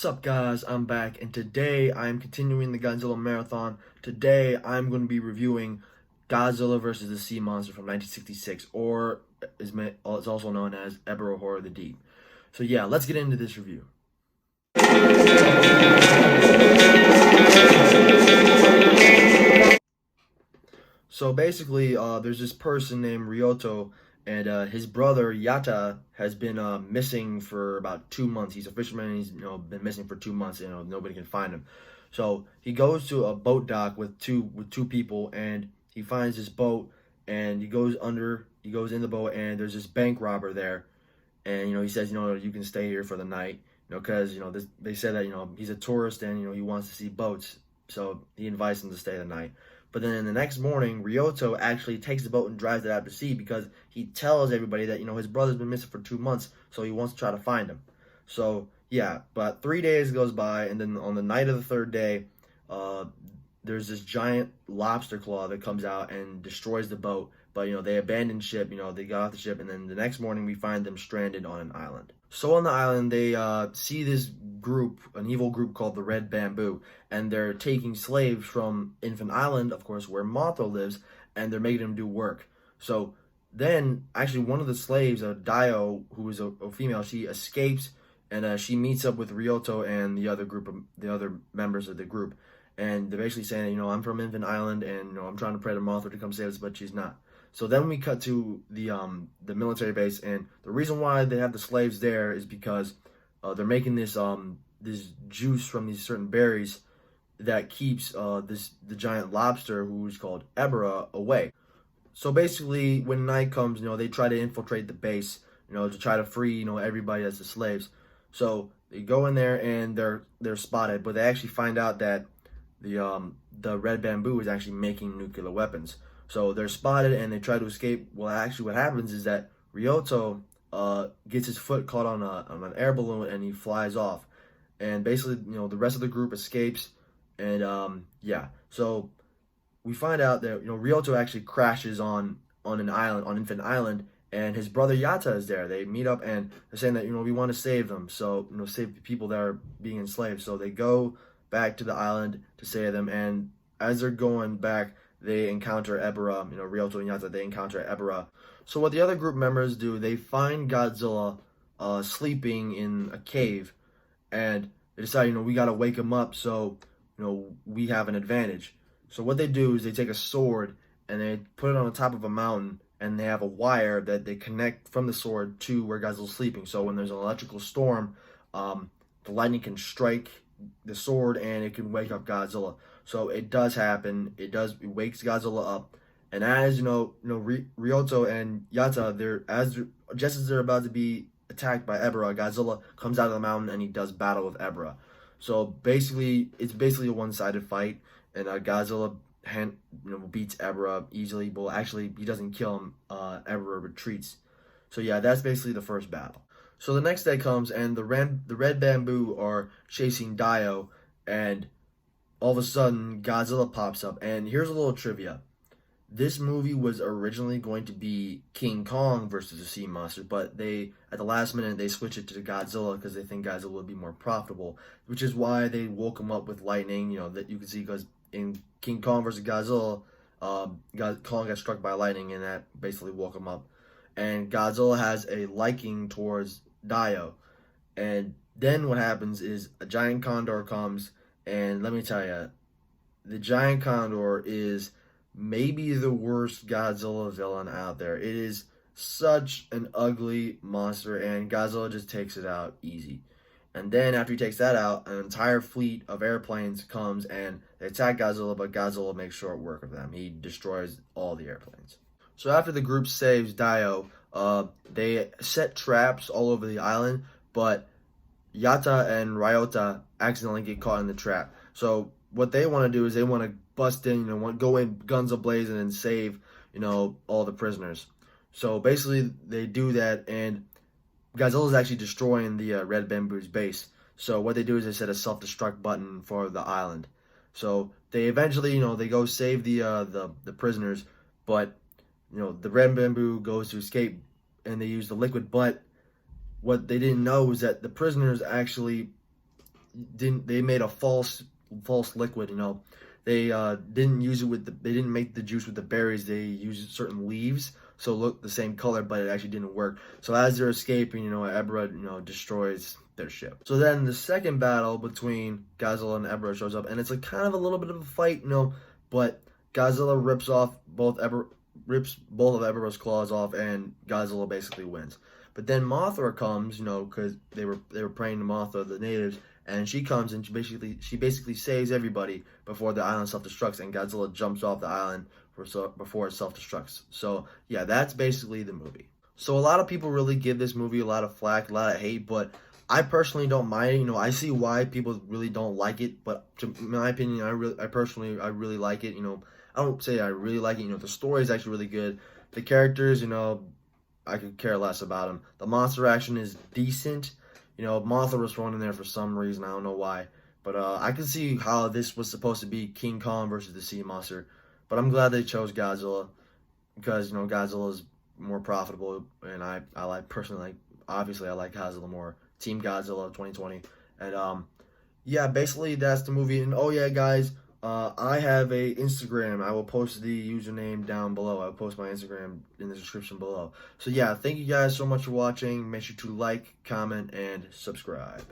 What's up, guys? I'm back, and today I'm continuing the Godzilla marathon. Today I'm going to be reviewing Godzilla versus the Sea Monster from 1966, or is also known as Ebirah Horror of the Deep. So yeah, let's get into this review. So basically, there's this person named Ryoto, and his brother Yata has been missing for about 2 months. He's a fisherman, and he's been missing for 2 months. Nobody can find him. So he goes to a boat dock with two people, and he finds this boat, and he goes in the boat, and there's this bank robber there, and he says, you can stay here for the night, because they said that he's a tourist, and he wants to see boats, so he invites him to stay the night. But then the next morning, Ryoto actually takes the boat and drives it out to sea because he tells everybody that his brother's been missing for 2 months, so he wants to try to find him. So yeah, but 3 days goes by, and then on the night of the third day, there's this giant lobster claw that comes out and destroys the boat. But they abandoned ship. They got off the ship, and then the next morning we find them stranded on an island. So on the island, they see this group, an evil group called the Red Bamboo, and they're taking slaves from Infant Island, of course, where Mothra lives, and they're making them do work. So then, actually, one of the slaves, Dio, who is a female, she escapes, and she meets up with Ryoto and the other members of the group, and they're basically saying, I'm from Infant Island, and I'm trying to pray to Mothra to come save us, but she's not. So then we cut to the military base, and the reason why they have the slaves there is because they're making this juice from these certain berries that keeps the giant lobster, who's called Ebirah, away. So basically, when night comes, they try to infiltrate the base, to try to free everybody as the slaves. So they go in there and they're spotted, but they actually find out that the Red Bamboo is actually making nuclear weapons. So they're spotted and they try to escape. Well, actually, what happens is that Ryoto gets his foot caught on an air balloon and he flies off. And basically, the rest of the group escapes. And yeah, so we find out that Ryoto actually crashes on an island, on Infant Island, and his brother Yata is there. They meet up and they're saying that we want to save them, so save the people that are being enslaved. So they go back to the island to save them, and as they're going back, they encounter Ebirah, Ryoto and Yata, they encounter Ebirah. So what the other group members do, they find Godzilla sleeping in a cave, and they decide, we got to wake him up so, we have an advantage. So what they do is they take a sword and they put it on the top of a mountain, and they have a wire that they connect from the sword to where Godzilla's sleeping. So when there's an electrical storm, the lightning can strike the sword and it can wake up Godzilla. So it does happen. It wakes Godzilla up, and as Ryoto and Yata, just as they're about to be attacked by Ebirah, Godzilla comes out of the mountain and he does battle with Ebirah. So basically, it's a one-sided fight, and Godzilla beats Ebirah easily. Well, actually, he doesn't kill him. Ebirah retreats. So yeah, that's basically the first battle. So the next day comes, and the Red Bamboo are chasing Dio, and all of a sudden, Godzilla pops up. And here's a little trivia. This movie was originally going to be King Kong versus the Sea Monster, but at the last minute, they switched it to Godzilla because they think Godzilla would be more profitable, which is why they woke him up with lightning, that you can see, because in King Kong versus Godzilla, Kong got struck by lightning, and that basically woke him up. And Godzilla has a liking towards Dio. And then what happens is a giant condor comes, and let me tell you, the giant condor is maybe the worst Godzilla villain out there. It is such an ugly monster, and Godzilla just takes it out easy. And then after he takes that out, an entire fleet of airplanes comes and they attack Godzilla, but Godzilla makes short work of them. He destroys all the airplanes. So after the group saves Dio, they set traps all over the island, but Yata and Ryota accidentally get caught in the trap. So what they want to do is they want to bust in, go in guns a-blazing and save, all the prisoners. So basically they do that, and Godzilla's actually destroying the Red Bamboo's base. So what they do is they set a self-destruct button for the island. So they eventually, they go save the prisoners, but the Red Bamboo goes to escape, and they use the liquid. But what they didn't know is that the prisoners actually didn't they made a false liquid. They didn't use it they didn't make the juice with the berries. They used certain leaves, so it looked the same color, but it actually didn't work. So as they're escaping, Ebra, destroys their ship. So then the second battle between Godzilla and Ebra shows up, and it's like kind of a little bit of a fight, but Godzilla rips both of Ebra's claws off, and Godzilla basically wins. But then Mothra comes, because they were praying to Mothra, the natives, and she comes and she basically saves everybody before the island self-destructs, and Godzilla jumps off the island before it self-destructs. So yeah, that's basically the movie. So a lot of people really give this movie a lot of flack, a lot of hate, but I personally don't mind it. I see why people really don't like it, but in my opinion, I personally really like it. I don't say I really like it. The story is actually really good. The characters, I could care less about them. The monster action is decent. Mothra was thrown in there for some reason. I don't know why. But I can see how this was supposed to be King Kong versus the sea monster. But I'm glad they chose Godzilla because, Godzilla is more profitable. And I obviously, I like Godzilla more. Team Godzilla 2020. And yeah, basically, that's the movie. And oh, yeah, guys. I have a Instagram. I will post the username down below. I'll post my Instagram in the description below. So yeah, thank you guys so much for watching. Make sure to like, comment, and subscribe.